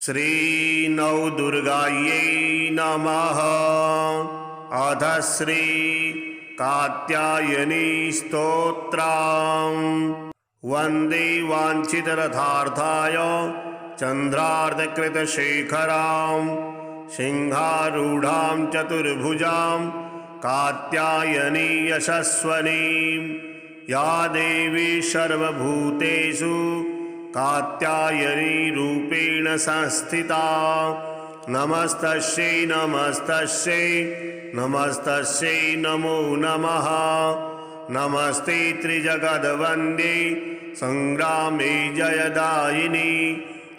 श्री नवदुर्गायै नमः। अथ श्री कात्यायनी स्तोत्रम्। वन्दे वाञ्छितरथार्थाय चन्द्रार्धकृतशेखरां सिंहारूढां चतुर्भुजां कात्यायनी यशस्वनीं। या देवी सर्वभूतेषु कात्यायनी रूपेण संस्थिता। नमस्तस्यै नमस्तस्यै नमस्तस्यै नमो नमः। नमस्ते त्रिजगद्वन्द्ये संग्रामे जयदायिनी।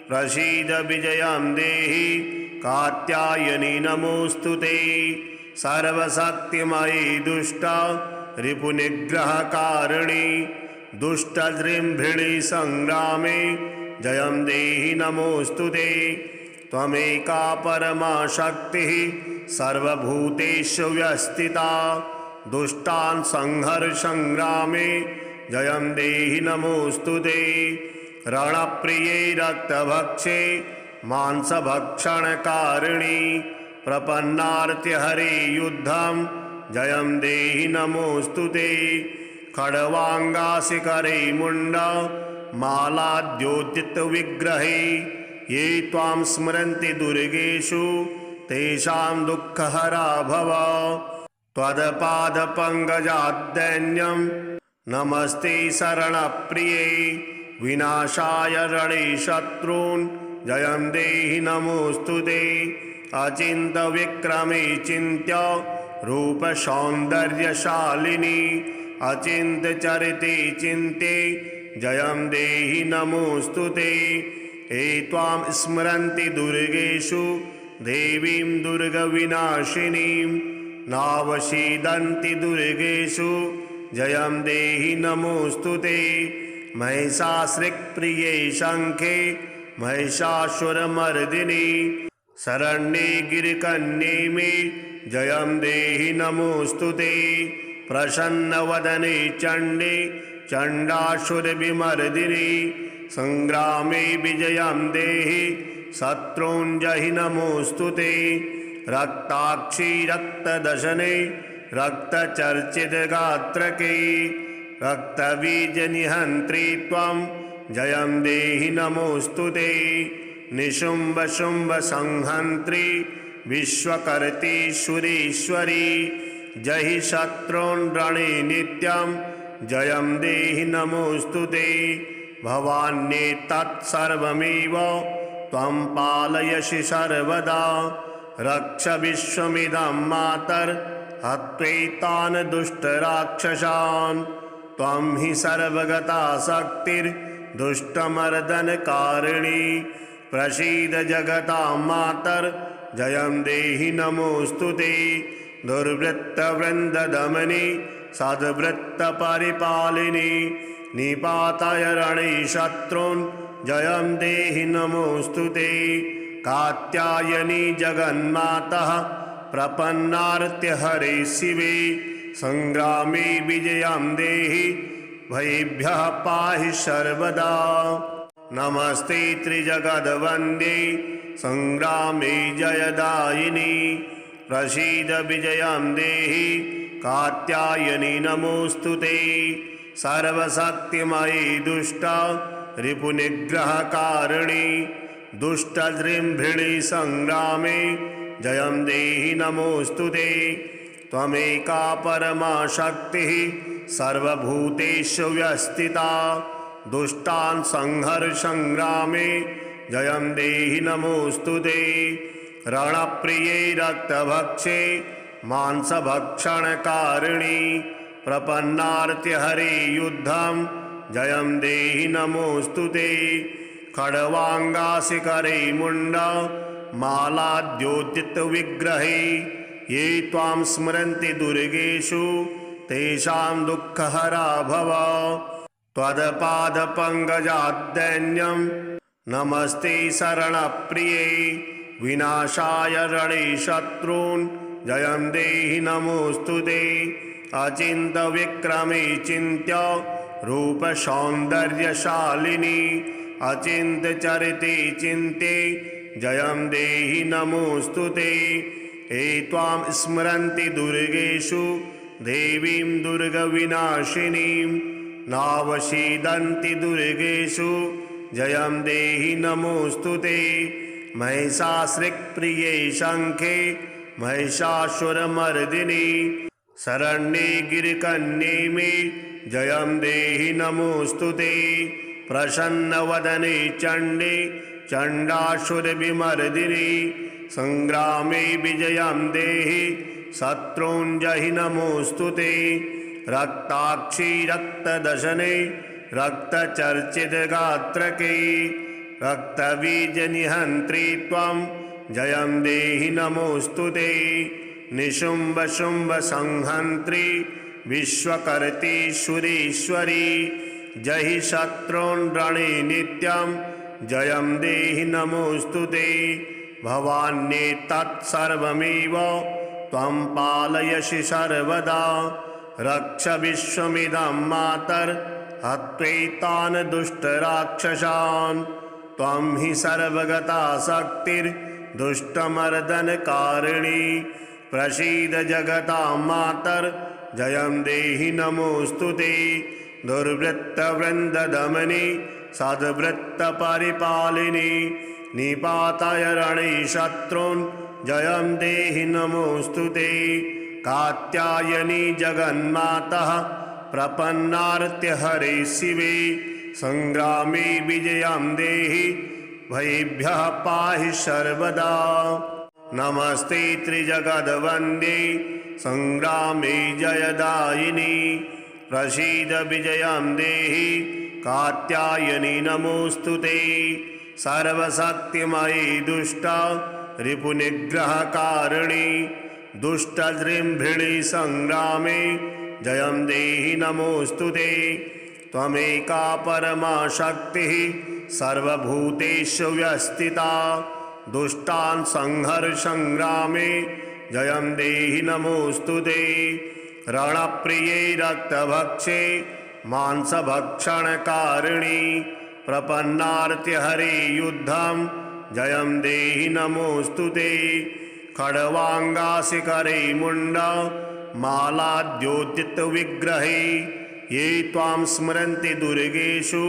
प्रसीद विजयं देहि कात्यायनी नमोऽस्तुते। सर्वशक्तिमयी दुष्ट रिपुनिग्रहकारिणी दुष्टजृम्भिणी संग्रामे जयं देहि नमोऽस्तुते। त्वमेका परमा शक्तिः सर्वभूतेषु व्यस्थिता। दुष्टान् संहर संग्रामे जयं देहि नमोऽस्तुते। रणप्रिये रक्तभक्षे मांसभक्षणकारिणी प्रपन्नार्त्यहरे युद्धं जयं देहि नमोऽस्तुते। खड्वांगाशिखरे मुण्ड मालाद्योतितविग्रहे ये त्वां स्मरन्ति दुर्गेषु तेषां दुःखहरा भव। त्वत्पादपङ्कजाद्दैन्यं नमस्ते शरणप्रिये। विनाशाय रणे शत्रून् जयं देहि नमोऽस्तुते। अचिन्त्यविक्रमे चिन्त्य रूपसौन्दर्यशालिनी अचिन्त्यचरिते चिन्ते जयं देहि नमोऽस्तुते। ये त्वां स्मरन्ति दुर्गेषु देवीं दुर्गविनाशिनीं नावसीदन्ति दुर्गेषु जयं देहि नमोऽस्तुते। महिषासुरप्रिये शङ्खे महिषासुरमर्दिनी शरण्ये गिरिकन्ये मे जयं देहि नमोऽस्तुते। प्रसन्नवदने चण्डे चण्डासुरविमर्दिनी संग्रामे विजयं देहि शत्रून् जहि नमोऽस्तुते। रक्ताक्षी रक्तदशने रक्तचर्चितगात्रके रक्तबीजनिहन्त्री त्वं जयं देहि नमोऽस्तुते। निशुम्भशुम्भसंहन्त्री विश्वकर्त्री सुरेश्वरी जहि शत्रून् रणे नित्यं जयं देहि नमोऽस्तुते। भवान्येतत्सर्वमेव त्वं पालयसि सर्वदा। रक्ष विश्वमिदं मातर्हत्वैतान् दुष्टराक्षसान्। त्वं हि सर्वगता शक्तिर्दुष्टमर्दनकारिणी। प्रसीद जगतां मातर्जयं देहि नमोऽस्तुते। दुर्वृत्तवृन्ददमनी सद्वृत्तपरिपालिनी निपाताय रणे शत्रून् जयं देहि नमोऽस्तुते। कात्यायनी जगन्मातः प्रपन्नार्त्यहरे शिवे संग्रामे विजयं देहि भयेभ्यः पाहि सर्वदा। नमस्ते त्रिजगद्वन्द्ये संग्रामे जयदायिनी। प्रसीद विजयं देहि कात्यायनी नमोऽस्तुते। सर्वशक्तिमयी दुष्ट रिपुनिग्रहकारिणी दुष्टजृम्भिणी संग्रामे जयं देहि नमोऽस्तुते। त्वमेका परमा शक्तिः सर्वभूतेषु व्यस्थिता। दुष्टान् संहर संग्रामे जयं देहि नमोऽस्तुते। रणप्रिये रक्तभक्षे मांसभक्षणकारिणी प्रपन्नार्त्यहरे युद्धं जयं देहि नमोऽस्तुते। खड्वांगाशिखरे मुण्ड मालाद्योतितविग्रहे ये त्वां स्मरन्ति दुर्गेषु तेषां दुःखहरा भव। त्वत्पादपङ्कजाद्दैन्यं नमस्ते शरणप्रिये। विनाशाय रणे शत्रून् जयं देहि नमोऽस्तुते। अचिन्त्यविक्रमे चिन्त्य रूपसौन्दर्यशालिनी अचिन्त्यचरिते चिन्ते जयं देहि नमोऽस्तु ते। ये त्वां स्मरन्ति दुर्गेषु देवीं दुर्गविनाशिनीं नावसीदन्ति दुर्गेषु जयं देहि नमोऽस्तु ते। महिषासुरप्रिये शङ्खे महिषासुरमर्दिनि शरण्ये गिरिकन्ये मे जयं देहि नमोऽस्तु ते। प्रसन्नवदने चण्डे चण्डासुरविमर्दिनि संग्रामे विजयं देहि शत्रूञ्जहि नमोऽस्तु ते। रक्ताक्षी रक्तदशने रक्तचर्चितगात्रके रक्तबीजनिहन्त्री त्वं जयं देहि नमोऽस्तु ते। निशुम्भशुम्भसंहन्त्री विश्वकर्त्री सुरेश्वरी जहि शत्रून् रणे नित्यं जयं देहि नमोऽस्तु ते। भवान्येतत्सर्वमेव त्वं पालयसि सर्वदा रक्ष विश्वमिदं मातर्हत्वैतान् दुष्टराक्षसान्। त्वं हि सर्वगता शक्तिर्दुष्टमर्दनकारिणी प्रसीद जगतां मातर्जयं देहि नमोऽस्तु ते। दुर्वृत्तवृन्ददमनि सद्वृत्तपरिपालिनि निपाताय रणे शत्रून् जयं देहि नमोऽस्तु ते। कात्यायनी जगन्मातः प्रपन्नार्त्यहरे शिवे संग्रामे विजयं देहि भयेभ्यः पाहि सर्वदा। नमस्ते त्रिजगद्वन्द्ये संग्रामे जयदायिनी प्रसीद विजयं देहि कात्यायनी नमोऽस्तु ते। सर्वशक्तिमयी दुष्टा रिपुनिग्रहकारिणी दुष्टजृम्भिणी संग्रामे जयं देहि नमोऽस्तु ते। त्वमेका परमा शक्तिः सर्वभूतेषु व्यस्थिता दुष्टान् संहर संग्रामे जयं देहि नमोऽस्तु ते। रणप्रिये रक्तभक्षे मांसभक्षणकारिणी प्रपन्नार्त्यहरे युद्धं जयं देहि नमोऽस्तु ते। खड्वाङ्गाशिखरे मुण्डा मालाद्योतितविग्रहे ये त्वां स्मरन्ति दुर्गेषु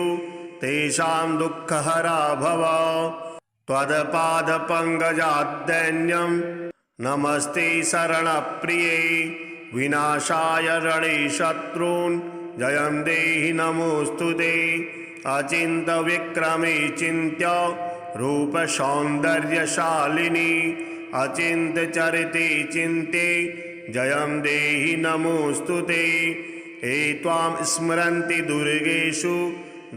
तेषां दुःखहरा भव। त्वत्पादपङ्कजाद्दैन्यं नमस्ते शरणप्रिये विनाशाय रणे शत्रून् जयं देहि नमोऽस्तु ते। अचिन्त्यविक्रमे चिन्त्य रूपसौन्दर्यशालिनी अचिन्त्यचरिते चिन्ते जयं देहि नमोऽस्तु ते। ये त्वां स्मरन्ति दुर्गेषु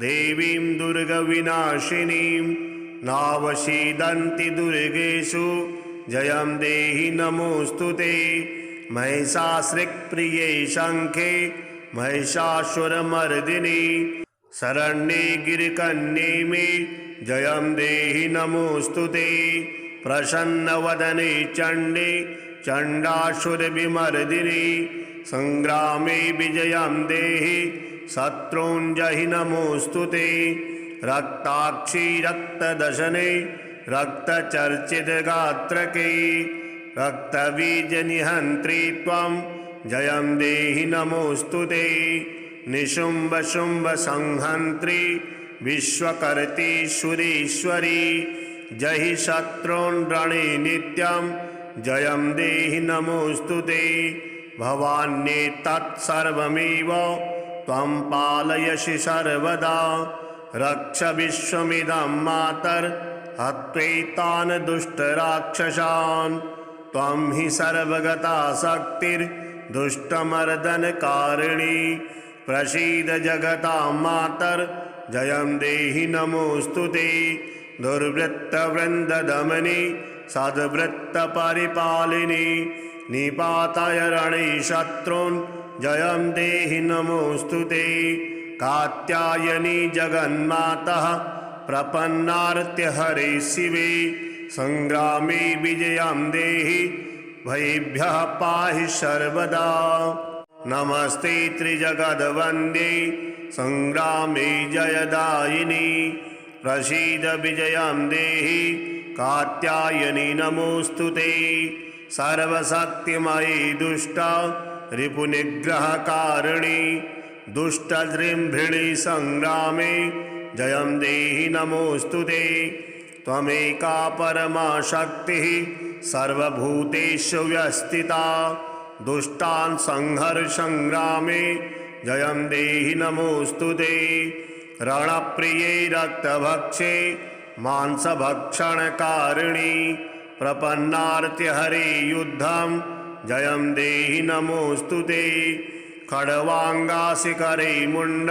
देवीं दुर्गविनाशिनीं नावसीदन्ति दुर्गेषु जयं देहि नमोऽस्तु ते। महिषासुरप्रिये शङ्खे महिषासुरमर्दिनि शरण्ये गिरिकन्ये मे जयं देहि नमोऽस्तु ते। प्रसन्नवदने चण्डे चण्डासुरविमर्दिनि संग्रामे विजयं देहि शत्रूञ्जहि नमोऽस्तु ते। रक्ताक्षी रक्तदशने रक्तचर्चितगात्रके रक्तबीजनिहन्त्री त्वं जयं देहि नमोऽस्तु ते। निशुम्भशुम्भसंहन्त्री विश्वकर्त्री सुरेश्वरी जहि शत्रून् रणे नित्यं जयं देहि नमोऽस्तु ते। भवान्येतत्सर्वमेव त्वं पालयसि सर्वदा रक्ष विश्वमिदं मातर्हत्वैतान् दुष्टराक्षसान्। त्वं हि सर्वगता शक्तिर्दुष्टमर्दनकारिणी प्रसीद जगतां मातर्जयं देहि नमोऽस्तु ते। दुर्वृत्तवृन्ददमनि सद्वृत्तपरिपालिनि निपाताय रणे शत्रून् जयं देहि नमोऽस्तु ते। कात्यायनी जगन्मातः प्रपन्नार्त्यहरे शिवे संग्रामे विजयं देहि भयेभ्यः पाहि सर्वदा। नमस्ते त्रिजगद्वन्द्ये संग्रामे जयदायिनी प्रसीद विजयं देहि कात्यायनी नमोऽस्तुते। सर्वशक्तिमयी दुष्ट रिपुनिग्रहकारिणी दुष्टजृम्भिणी संग्रामे जयं देहि नमोऽस्तुते। त्वमेका परमा शक्तिः सर्वभूतेषु व्यस्थिता दुष्टान् संहर संग्रामे जयं देहि नमोऽस्तुते। रणप्रिये रक्तभक्षे मांसभक्षणकारिणी प्रपन्नार्त्यहरे युद्धं जयं देहि नमोऽस्तुते। खड्वांगासिकरे मुण्ड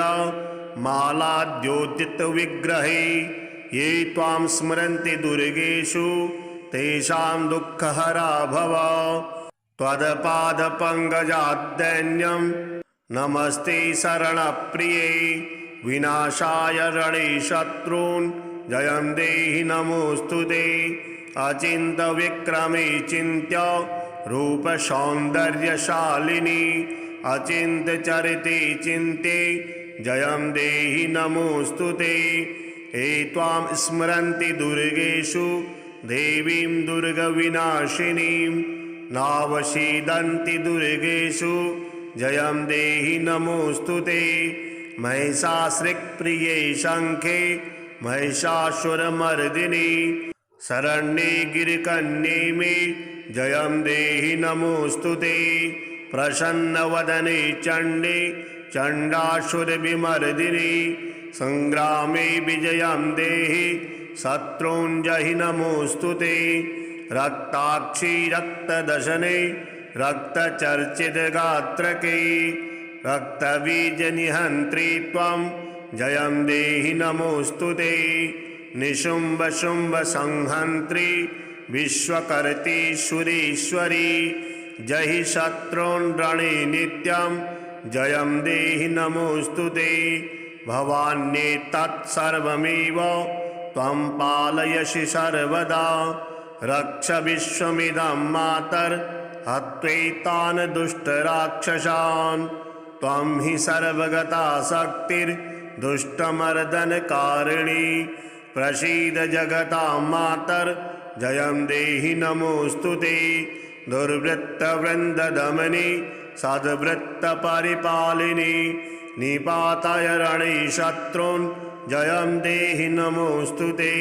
मालाद्योतितविग्रहे ये त्वां स्मरन्ति दुर्गेषु तेषां दुःखहरा भव। त्वत्पादपङ्कजाद्दैन्यं नमस्ते शरणप्रिये विनाशाय रणे शत्रून् जयं देहि नमोऽस्तुते। अचिन्त्यविक्रमे चिन्त्य रूपसौन्दर्यशालिनी अचिन्त्यचरिते चिन्ते जयं देहि नमोऽस्तुते। ये त्वां स्मरन्ति दुर्गेषु देवीं दुर्गविनाशिनीं नावसीदन्ति दुर्गेषु जयं देहि नमोऽस्तुते। महिषासुरप्रिये शङ्खे महिषासुरमर्दिनी शरण्ये गिरिकन्ये मे जयं देहि नमोऽस्तुते। प्रसन्नवदने चण्डे चण्डासुरविमर्दिनी संग्रामे विजयं देहि शत्रून् जहि नमोऽस्तुते। रक्ताक्षी रक्तदशने रक्तचर्चितगात्रके रक्तबीजनिहन्त्री त्वं जयं देहि नमोऽस्तुते। निशुम्भशुम्भसंहन्त्री विश्वकर्त्री सुरेश्वरी जहि शत्रून् रणे नित्यं जयं देहि नमोऽस्तुते। भवान्येतत्सर्वमेव त्वं पालयसि सर्वदा रक्ष विश्वमिदं मातर्हत्वैतान् दुष्टराक्षसान्। त्वं हि सर्वगता शक्तिर्दुष्टमर्दनकारिणी प्रसीद जगतां मातर्जयं देहि नमोऽस्तुते। दुर्वृत्तवृन्ददमनी सद्वृत्तपरिपालिनी निपाताय रणे शत्रून् जयं देहि नमोऽस्तुते।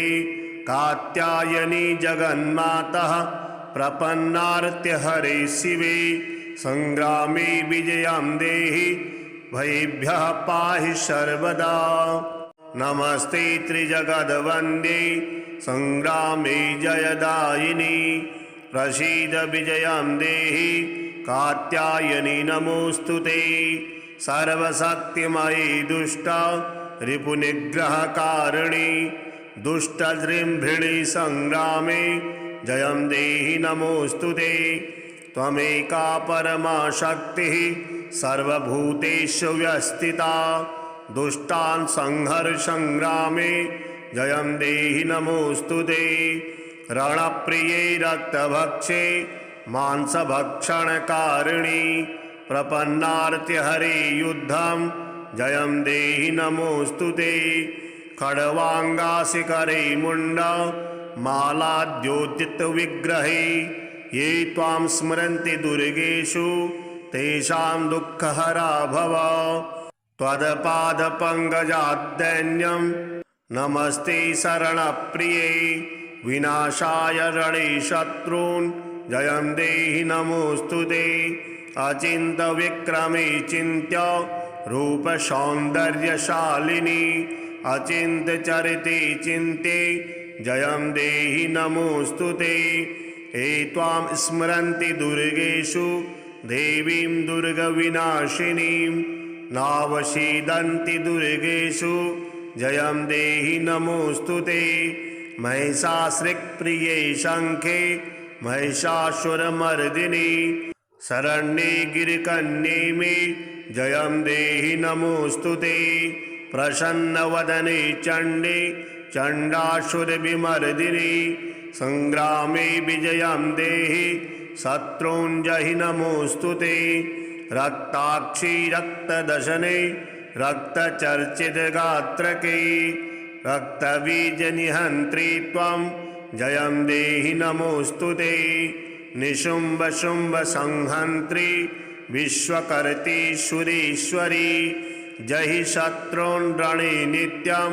कात्यायनी जगन्मातः प्रपन्नार्त्यहरे शिवे संग्रामे विजयं देहि भयेभ्यः पाहि सर्वदा। नमस्ते त्रिजगद्वन्द्ये संग्रामे जयदायिनी प्रसीद विजयं देहि कात्यायनी नमोऽस्तुते। सर्वशक्तिमयी दुष्ट रिपुनिग्रहकारिणी दुष्टजृम्भिणी संग्रामे जयं देहि नमोऽस्तुते। त्वमेका परमा शक्तिः सर्वभूतेषु व्यस्थिता दुष्टान् संहर संग्रामे जयं देहि नमोऽस्तुते। रणप्रिये रक्तभक्षे मांसभक्षणकारिणी प्रपन्नार्त्यहरे युद्धं जयं देहि नमोऽस्तुते। खड्वांगासिकरे मुण्ड मालाद्योतितविग्रहे ये त्वां स्मरन्ति दुर्गेषु तेषां दुःखहरा भव। त्वत्पादपङ्कजाद्दैन्यं नमस्ते शरणप्रिये विनाशाय रणे शत्रून् जयं देहि नमोऽस्तुते। अचिन्त्यविक्रमे चिन्त्य रूपसौन्दर्यशालिनी अचिन्त्यचरिते चिन्ते जयं देहि नमोऽस्तुते। ये त्वां स्मरन्ति दुर्गेषु देवीं दुर्गविनाशिनीं नावसीदन्ति दुर्गेषु जयं देहि नमोऽस्तुते। महिषासुरप्रिये शङ्खे महिषासुरमर्दिनी शरण्ये गिरिकन्ये मे जयं देहि नमोऽस्तुते। प्रसन्नवदने चण्डे चण्डासुरविमर्दिनी संग्रामे विजयं देहि शत्रून् जहि नमोऽस्तुते। रक्ताक्षी रक्तदशने रक्तचर्चितगात्रके रक्तबीजनिहन्त्री त्वं जयं देहि नमोऽस्तु ते। निशुम्भ शुम्भ संहन्त्री विश्वकर्त्री सुरेश्वरी जहि शत्रून् रणे नित्यं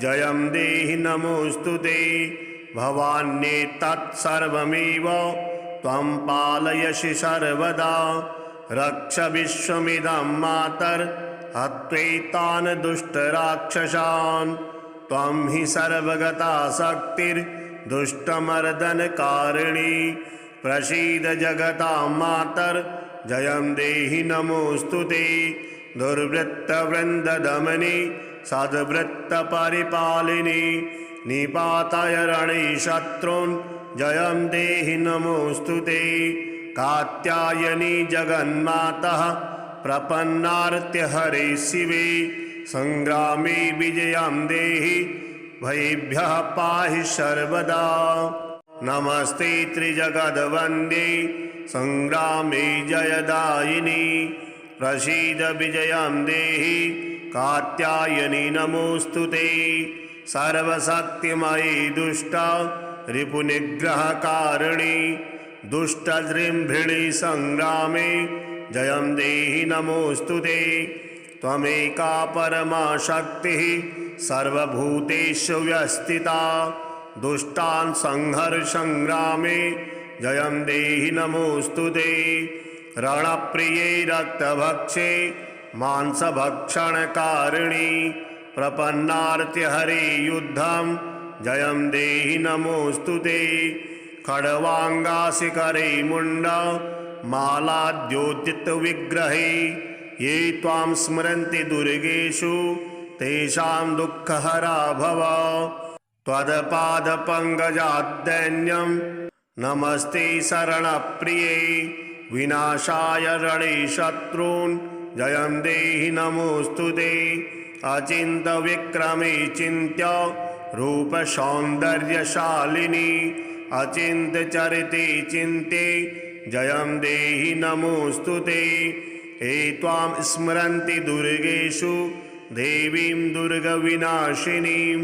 जयं देहि नमोऽस्तु ते। भवान्येतत्सर्वमेव त्वं पालयसि सर्वदा रक्ष विश्वमिदं मातर्हत्वैतान् दुष्टराक्षसान्। त्वं हि सर्वगता शक्तिर्दुष्टमर्दनकारिणी प्रसीद जगतां मातर्जयं देहि नमोऽस्तु ते। दुर्वृत्तवृन्ददमनी सद्वृत्तपरिपालिनी निपाताय रणे शत्रून् जयं देहि नमोऽस्तु ते। कात्यायनी जगन्मातः प्रपन्नार्त्यहरे शिवे संग्रामे विजयं देहि भयेभ्यः पाहि सर्वदा। नमस्ते त्रिजगद्वन्द्ये संग्रामे जयदायिनी प्रसीद विजयं देहि कात्यायनी नमोऽस्तु ते। सर्वशक्तिमयी दुष्टा रिपुनिग्रहकारिणी दुष्टजृम्भिणी संग्रामे जयं देहि नमोऽस्तु ते। त्वमेका परमा शक्तिः सर्वभूतेषु व्यस्थिता दुष्टान् संहर संग्रामे जयं देहि नमोऽस्तु ते। रणप्रिये रक्तभक्षे मांसभक्षणकारिणी प्रपन्नार्त्यहरे युद्धं जयं देहि नमोऽस्तु ते। खड्वाङ्गाशिखरे मुण्डा मालाद्योतितविग्रहे ये त्वां स्मरन्ति दुर्गेषु तेषां दुःखहरा भव। त्वत्पादपङ्कजाद्दैन्यं नमस्ते शरणप्रिये विनाशाय रणे शत्रून् जयं देहि नमोऽस्तु ते। अचिन्त्यविक्रमे चिन्त्य रूपसौन्दर्यशालिनी अचिन्त्यचरिते चिन्ते जयं देहि नमोऽस्तु ते। हे त्वां स्मरन्ति दुर्गेषु देवीं दुर्गविनाशिनीं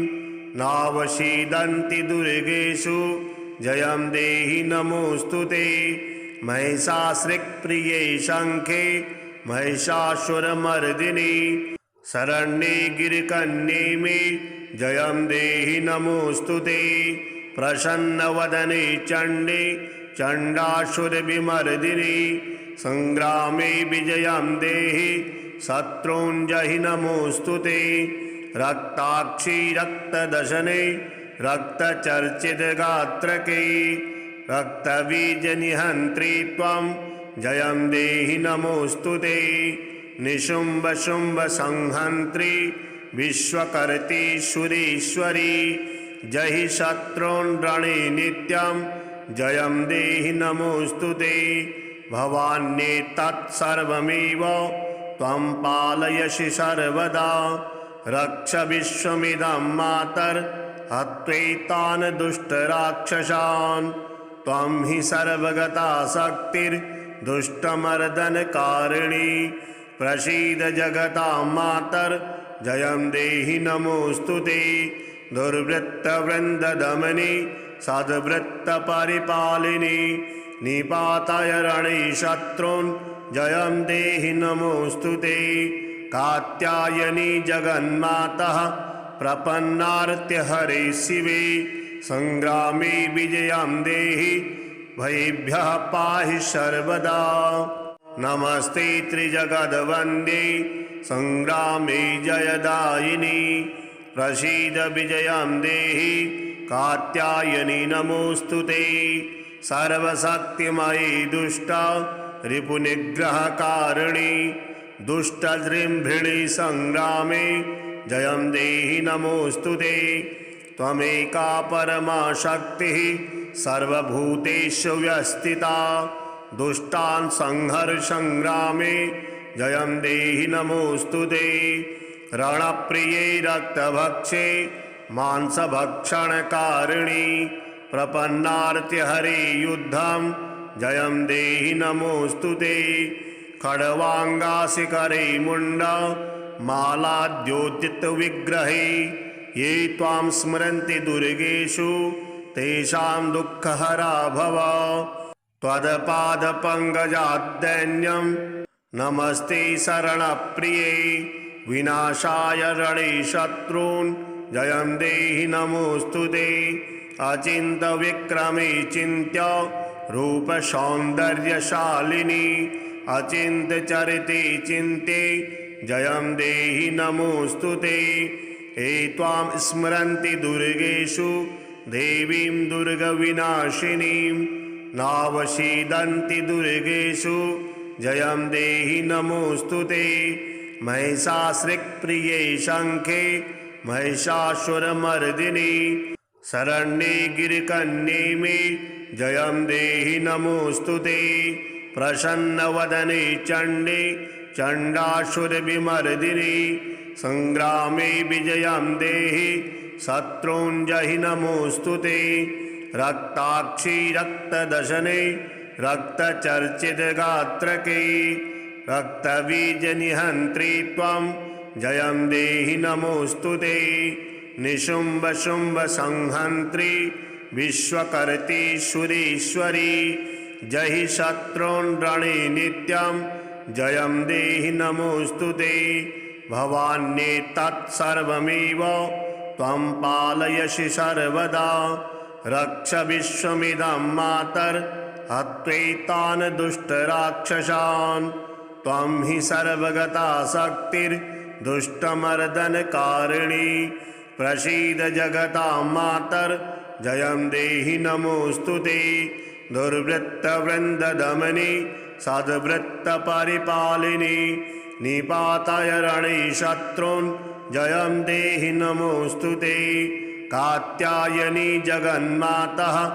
नावसीदन्ति दुर्गेषु जयं देहि नमोऽस्तु ते। महिषासुरप्रिये शङ्खे महिषासुरमर्दिनी शरण्ये गिरिकन्ये मे जयं देहि नमोऽस्तु ते। प्रसन्नवदने चण्डे चण्डासुरविमर्दिनी संग्रामे विजयं देहि शत्रून् जहि नमोऽस्तु ते। रक्ताक्षी रक्तदशने रक्तचर्चितगात्रके रक्तबीजनिहन्त्री त्वं जयं देहि नमोऽस्तु ते। निशुम्भ शुम्भ संहन्त्री विश्वकर्त्री सुरेश्वरी जहि शत्रून् रणे नित्यं जयं देहि नमोऽस्तु ते। भवान्येतत्सर्वमेव त्वं पालयसि सर्वदा रक्ष विश्वमिदं मातर्हत्वैतान् दुष्टराक्षसान्। त्वं हि सर्वगता शक्तिर्दुष्टमर्दनकारिणी प्रसीद जगतां मातर्जयं देहि नमोऽस्तु ते। दुर्वृत्तवृन्ददमनी सद्वृत्तपरिपालिनी निपाताय रणे शत्रून् जयं देहि नमोऽस्तु ते। कात्यायनी जगन्मातः प्रपन्नार्त्यहरे शिवे संग्रामे विजयं देहि भयेभ्यः पाहि सर्वदा। नमस्ते त्रिजगद्वन्द्ये संग्रामे जयदायिनी प्रसीद विजयं देहि कात्यायनी नमोऽस्तु ते। सर्वशक्तिमयी दुष्टा रिपुनिग्रहकारिणी दुष्टजृम्भिणी संग्रामे जयं देहि नमोऽस्तु ते। त्वमेका परमा शक्तिः सर्वभूतेषु व्यस्थिता दुष्टान् संहर संग्रामे जयं देहि नमोऽस्तु ते। रणप्रिये रक्तभक्षे मांसभक्षणकारिणी प्रपन्नार्त्यहरे युद्धं जयं देहि नमोऽस्तु ते। खड्वाङ्गाशिखरे मुण्डा मालाद्योतितविग्रहे ये त्वां स्मरन्ति दुर्गेषु तेषां दुःखहरा भव। त्वत्पादपङ्कजाद्दैन्यं नमस्ते शरणप्रिये, विनाशाय रणे शत्रून् जयं देहि नमोऽस्तु ते। अचिन्त्यविक्रमे चिन्त्य रूपसौन्दर्यशालिनी, अचिन्त्यचरिते चिन्ते जयं देहि नमोऽस्तु ते। ये त्वां स्मरन्ति दुर्गेषु देवीं दुर्गविनाशिनीं, नावसीदन्ति दुर्गेषु जयं देहि नमोऽस्तु ते। महिषासुरप्रिये शङ्खे महिषासुरमर्दिनि, शरण्ये गिरिकन्ये मे जयं देहि नमोऽस्तु ते। प्रसन्नवदने चण्डे चण्डासुरविमर्दिनि, संग्रामे विजयं देहि शत्रून् जहि नमोऽस्तु ते। रक्ताक्षी रक्तदशने रक्तचर्चितगात्रके, रक्तबीजनिहन्त्री त्वं जयं देहि नमोऽस्तु ते। निशुम्भशुम्भसंहन्त्री विश्वकर्त्री सुरेश्वरी, जहि शत्रून् रणे नित्यं जयं देहि नमोऽस्तु ते। भवान्ये तत्सर्वमेव त्वं पालयसि सर्वदा, रक्ष विश्वमिदं मातर्हत्वैतान् दुष्टराक्षसान्। त्वं हि सर्वगता शक्तिर्दुष्टमर्दनकारिणी, प्रसीद जगतां मातर्जयं देहि नमोऽस्तु ते। दुर्वृत्तवृन्ददमनि सद्वृत्तपरिपालिनि, निपाताय रणे शत्रून् जयं देहि नमोऽस्तु ते। कात्यायनी जगन्मातः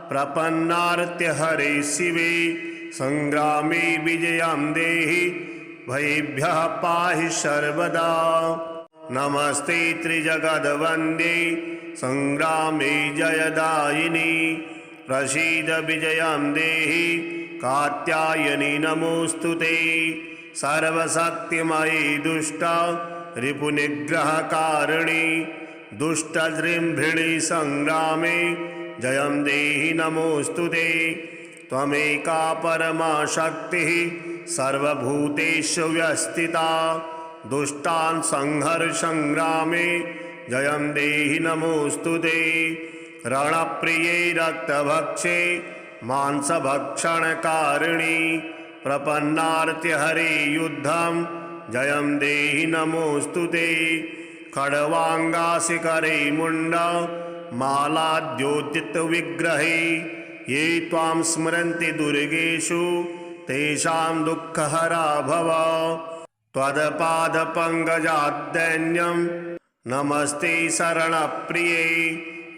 प्रपन्नार्त्यहरे शिवे, संग्रामे विजयं देहि भयेभ्यः पाहि सर्वदा। नमस्ते त्रिजगद्वन्द्ये संग्रामे जयदायिनी, प्रसीद विजयं देहि कात्यायनी नमोऽस्तु ते। सर्वशक्तिमयी दुष्टा रिपुनिग्रहकारिणी, दुष्टजृम्भिणी संग्रामे जयं देहि नमोऽस्तु ते। त्वमेका परमा शक्तिः सर्वभूतेषु व्यस्थिता, दुष्टान् संहर संग्रामे जयं देहि नमोऽस्तु ते। रणप्रिये रक्तभक्षे मांसभक्षणकारिणी, प्रपन्नार्त्यहरे युद्धं जयं देहि नमोऽस्तु ते। खड्वाङ्गाशिखरे मुण्डा मालाद्योतितविग्रहे, ये त्वां स्मरन्ति दुर्गेषु तेषां दुःखहरा भव। त्वत्पादपङ्कजाद्दैन्यं नमस्ते शरणप्रिये,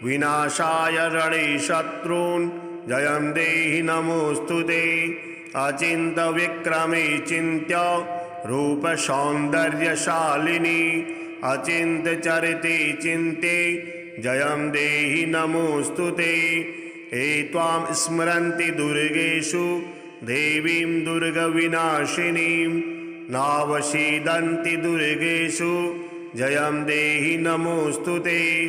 विनाशाय रणे शत्रून् जयं देहि नमोऽस्तु ते। अचिन्त्यविक्रमे चिन्त्य रूपसौन्दर्यशालिनी, अचिन्त्यचरिते चिन्ते जयं देहि नमोऽस्तु ते। ये त्वां स्मरन्ति दुर्गेषु देवीं दुर्गविनाशिनीं, नावसीदन्ति दुर्गेषु जयं देहि नमोऽस्तु ते।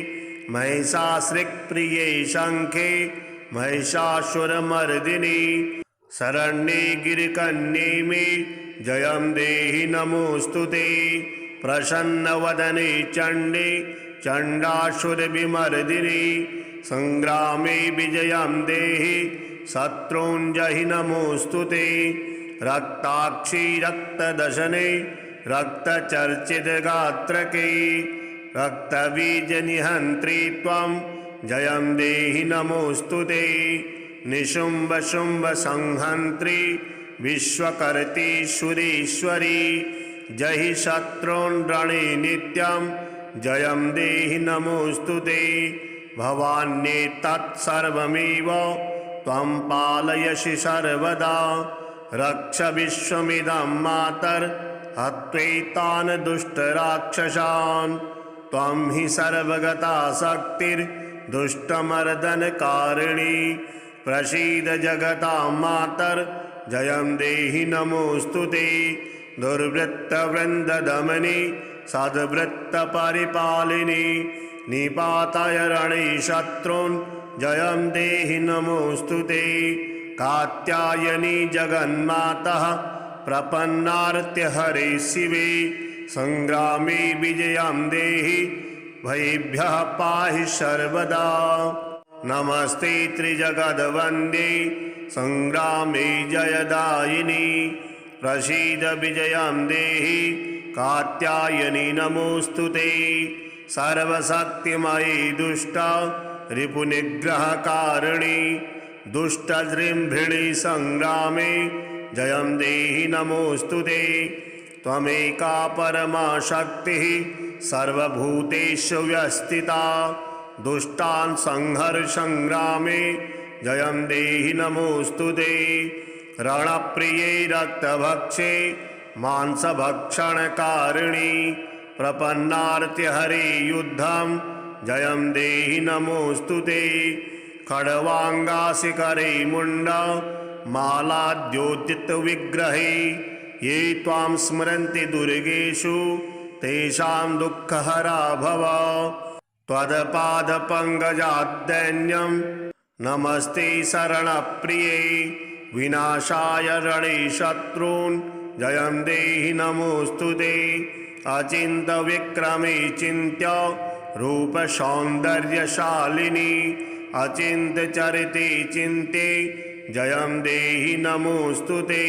महिषासुरप्रिये शङ्खे महिषासुरमर्दिनि, शरण्ये गिरिकन्ये मे जयं देहि नमोऽस्तु ते। प्रसन्नवदने चण्डे चण्डासुरविमर्दिनि, संग्रामे विजयं देहि शत्रून् जहि नमोऽस्तु ते। रक्ताक्षी रक्तदशने रक्तचर्चितगात्रके, रक्तबीजनिहन्त्री त्वं जयं देहि नमोऽस्तु ते। निशुम्भशुम्भसंहन्त्री विश्वकर्त्री सुरेश्वरी, जहि शत्रून् रणे नित्यं जयं देहि नमोऽस्तु ते। भवान्ये तत्सर्वमेव त्वं पालयसि सर्वदा, रक्ष विश्वमिदं मातर्हत्वैतान् दुष्टराक्षसान्। त्वं हि सर्वगता शक्तिर्दुष्टमर्दनकारिणी, प्रसीद जगतां मातर्जयं देहि नमोऽस्तु ते। दुर्वृत्तवृन्ददमनि सद्वृत्तपरिपालिनि, निपाताय रणे शत्रून् जयं देहि नमोऽस्तु ते। कात्यायनी जगन्मातः प्रपन्नार्त्यहरे शिवे संग्रामे विजयं देहि भयेभ्यः पाहि सर्वदा। नमस्ते त्रिजगद्वन्द्ये संग्रामे जयदायिनी प्रसीद विजयं देहि कात्यायनी नमोऽस्तु ते। सर्वशक्तिमयी दुष्ट रिपुनिग्रहकारिणी दुष्टजृम्भिणी संग्रामे जयं देहि नमोऽस्तु ते। त्वमेका परमा शक्तिः सर्वभूतेषु व्यस्थिता दुष्टान् संहर संग्रामे जयं देहि नमोऽस्तु ते। रणप्रिये रक्तभक्षे मांसभक्षणकारिणी प्रपन्नार्त्यहरे युद्धं जयं देहि नमोऽस्तु ते। खड्वाङ्गाशिखरे मुण्ड मालाद्योतितविग्रहे ये त्वां स्मरन्ति दुर्गेषु तेषां दुःखहरा भव। त्वत्पादपङ्कजाद्दैन्यं नमस्ते शरणप्रिये विनाशाय रणे शत्रून् जयं देहि नमोऽस्तु ते। अचिन्त्यविक्रमे चिन्त्य रूपसौन्दर्यशालिनी अचिन्त्यचरिते चिन्ते जयं देहि नमोऽस्तु ते।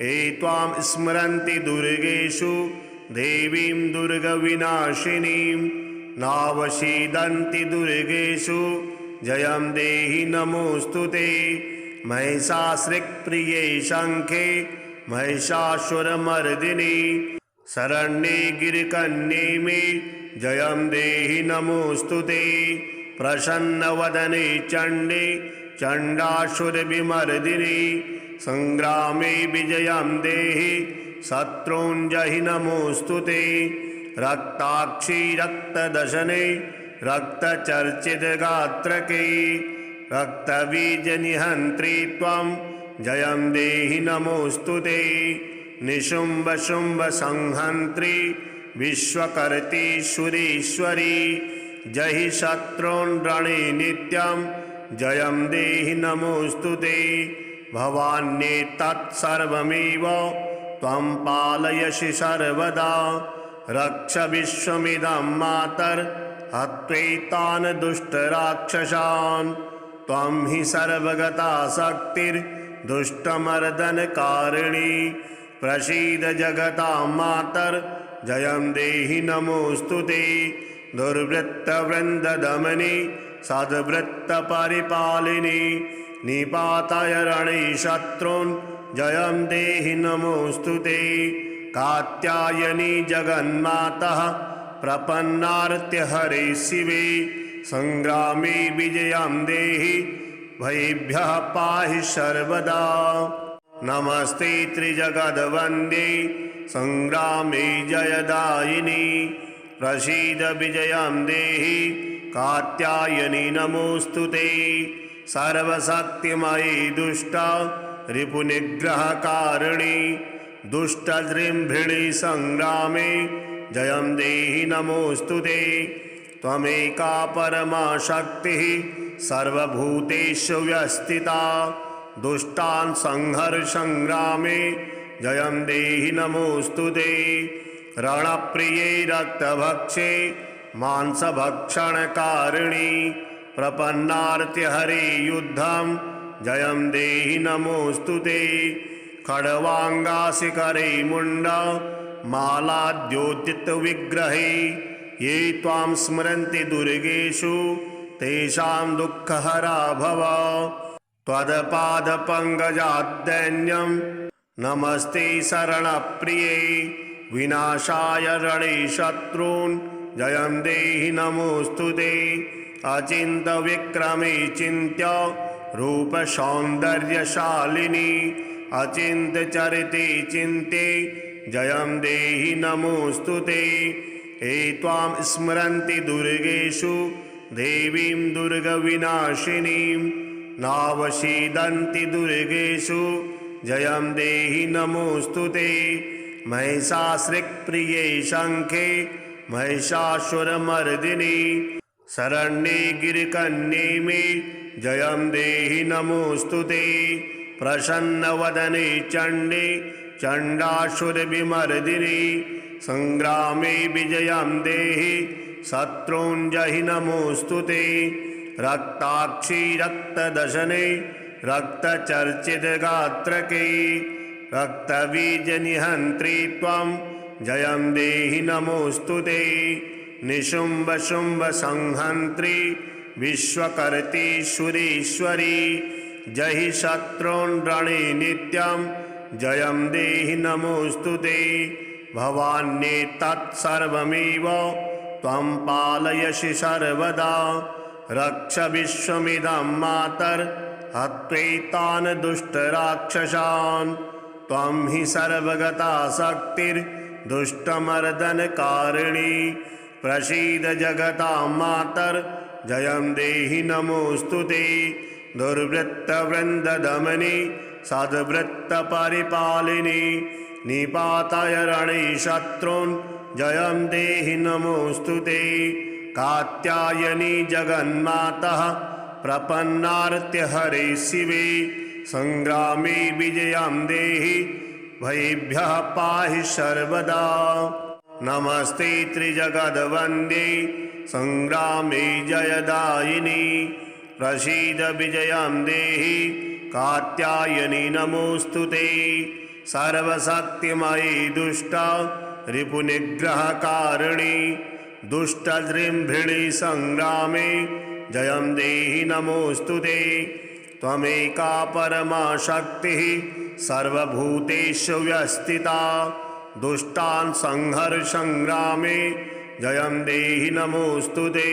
ये त्वां स्मरन्ति दुर्गेषु देवीं दुर्गविनाशिनीं नावसीदन्ति दुर्गेषु जयं देहि नमोऽस्तु ते। महिषासुरप्रिये शङ्खे महिषासुरमर्दिनी शरण्ये गिरिकन्ये मे जयं देहि नमोऽस्तु ते। प्रसन्नवदने चण्डे चण्डासुरविमर्दिनी संग्रामे विजयं देहि शत्रून् जहि नमोऽस्तु ते। रक्ताक्षी रक्तदशने रक्तचर्चितगात्रके रक्तबीजनिहन्त्री त्वं जयं देहि नमोऽस्तु ते। निशुम्भशुम्भसंहन्त्री विश्वकर्त्री सुरेश्वरी जहि शत्रून् रणे नित्यं जयं देहि नमोऽस्तु ते। भवान्येतत्सर्वमेव त्वं पालयसि सर्वदा रक्ष विश्वमिदं मातर्हत्वैतान् दुष्टराक्षसान्। त्वं हि सर्वगता शक्तिर्दुष्टमर्दनकारिणी प्रसीद जगतां मातर्जयं देहि नमोऽस्तु ते। दुर्वृत्तवृन्ददमनी सद्वृत्तपरिपालिनी निपाताय रणे शत्रून् जयं देहि नमोऽस्तु ते। कात्यायनी जगन्मातः प्रपन्नार्त्यहरे शिवे संग्रामे विजयं देहि भयेभ्यः पाहि सर्वदा। नमस्ते त्रिजगद्वन्द्ये संग्रामे जयदायिनी प्रसीद विजयं देहि कात्यायनी नमोऽस्तु ते। सर्वशक्तिमयी दुष्ट रिपुनिग्रहकारिणी दुष्टजृम्भिणी संग्रामे जयं देहि नमोऽस्तु ते। त्वमेका परमा शक्तिः सर्वभूतेषु व्यस्थिता दुष्टान् संहर संग्रामे जयं देहि नमोऽस्तु ते। रणप्रिये रक्तभक्षे मांसभक्षणकारिणी प्रपन्नार्त्यहरे युद्धं जयं देहि नमोऽस्तु ते। खड्वाङ्गाशिखरे मुण्ड मालाद्योतितविग्रहे ये त्वां स्मरन्ति दुर्गेषु तेषां दुःखहरा भव। त्वत्पादपङ्कजाद्दैन्यं नमस्ते शरणप्रिये विनाशाय रणे शत्रून् जयं देहि नमोऽस्तु ते। अचिन्त्यविक्रमे चिन्त्य रूपसौन्दर्यशालिनी अचिन्त्यचरिते चिन्ते जयं देहि नमोऽस्तु ते। ये त्वां स्मरन्ति दुर्गेषु देवीं दुर्गविनाशिनीं नावसीदन्ति दुर्गेषु जयं देहि नमोऽस्तु ते। महिषासुरप्रिये शङ्खे महिषासुरमर्दिनी शरण्ये गिरिकन्ये मे जयं देहि नमोऽस्तुते। प्रसन्नवदने चण्डे चण्डासुरविमर्दिनि संग्रामे विजयं देहि शत्रूञ्जहि नमोऽस्तुते। रक्ताक्षी रक्तदशने रक्तचर्चितगात्रके रक्तबीजनिहन्त्री त्वं जयं देहि नमोऽस्तुते। निशुम्भशुम्भसंहन्त्री विश्वकर्त्री सुरेश्वरी जहि शत्रून् रणे नित्यं जयं देहि नमोऽस्तुते। भवान्ये तत्सर्वमेव त्वं पालयसि सर्वदा। रक्ष विश्वमिदं मातर्हत्वैतान् दुष्टराक्षसान्। त्वं हि सर्वगता शक्तिर्दुष्टमर्दनकारिणी। प्रसीद जगतां मातर्जयं देहि नमोऽस्तुते। दुर्वृत्तवृन्ददमनि सद्वृत्तपरिपालिनि निपाताय रणे शत्रून् जयं देहि नमोऽस्तुते। कात्यायनी जगन्मातः प्रपन्नार्त्यहरे शिवे संग्रामे विजयं देहि भयेभ्यः पाहि सर्वदा। नमस्ते त्रिजगद्वन्द्ये संग्रामे जयदायिनी। प्रसीद विजयं देहि कात्यायनी नमोऽस्तुते। सर्वशक्तिमयी दुष्टा रिपुनिग्रहकारिणी दुष्टजृम्भिणी संग्रामे जयं देहि नमोऽस्तुते। त्वमेका परमा शक्तिः सर्वभूतेषु व्यस्थिता। दुष्टान् संहर संग्रामे जयं देहि नमोऽस्तुते।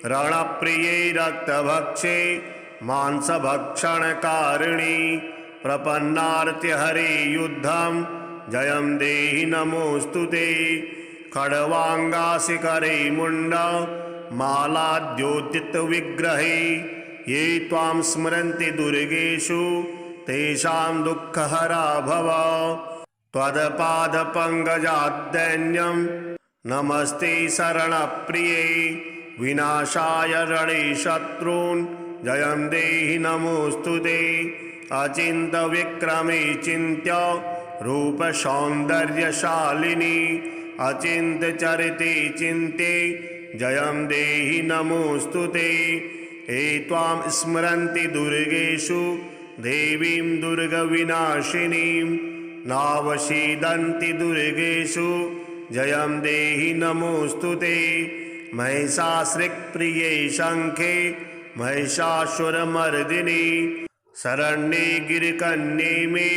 रणप्रिये रक्तभक्षे मांसभक्षणकारिणी प्रपन्नार्त्यहरे युद्धं जयं देहि नमोऽस्तुते। खड्वाङ्गाशिखरे मुण्डा मालाद्योतितविग्रहे ये त्वां स्मरन्ति दुर्गेषु तेषां दुःखहरा भव। त्वत्पादपङ्कजाद्दैन्यं नमस्ते शरणप्रिये। विनाशाय रणे शत्रून् जयं देहि नमोऽस्तुते। अचिन्त्यविक्रमे चिन्त्य रूपसौन्दर्यशालिनी अचिन्त्यचरिते चिन्ते जयं देहि नमोऽस्तुते। ये त्वां स्मरन्ति दुर्गेषु देवीं दुर्गविनाशिनीं नावसीदन्ति दुर्गेषु जयं देहि नमोऽस्तुते। महिषासुरप्रिये शङ्खे महिषासुरमर्दिनि शरण्ये गिरिकन्ये मे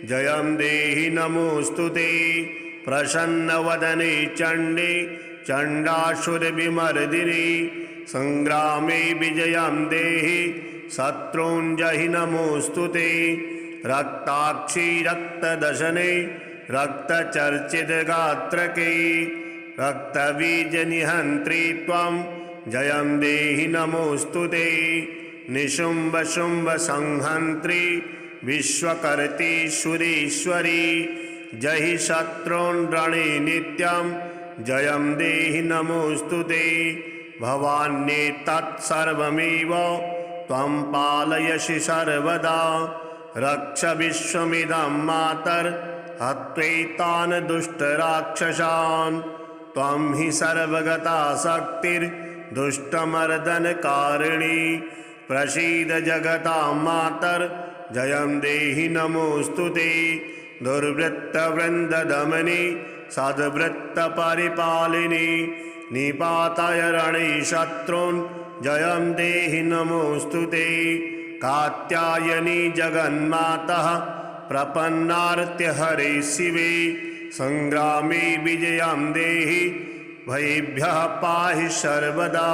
जयं देहि नमोऽस्तुते। प्रसन्नवदने चण्डे चण्डासुरविमर्दिनि संग्रामे विजयं देहि शत्रूञ्जहि नमोऽस्तुते। रक्ताक्षी रक्तदशने रक्तचर्चितगात्रके रक्तबीजनिहन्त्री त्वं जयं देहि नमोऽस्तुते। निशुम्भशुम्भसंहन्त्री विश्वकर्त्री सुरेश्वरी जहि शत्रून् रणे नित्यं जयं देहि नमोऽस्तुते। भवान्ये तत्सर्वमेव त्वं पालयसि सर्वदा। रक्ष विश्वमिदं मातर्हत्वैतान् दुष्टराक्षसान्। त्वं हि सर्वगता शक्तिर्दुष्टमर्दनकारिणी। प्रसीद जगतां मातर्जयं देहि नमोऽस्तुते। दुर्वृत्तवृन्ददमनि सद्वृत्तपरिपालिनि निपाताय रणे शत्रून् जयं देहि नमोऽस्तुते। कात्यायनी जगन्मातः प्रपन्नार्त्यहरे शिवे संग्रामे विजयं देहि भयेभ्यः पाहि सर्वदा।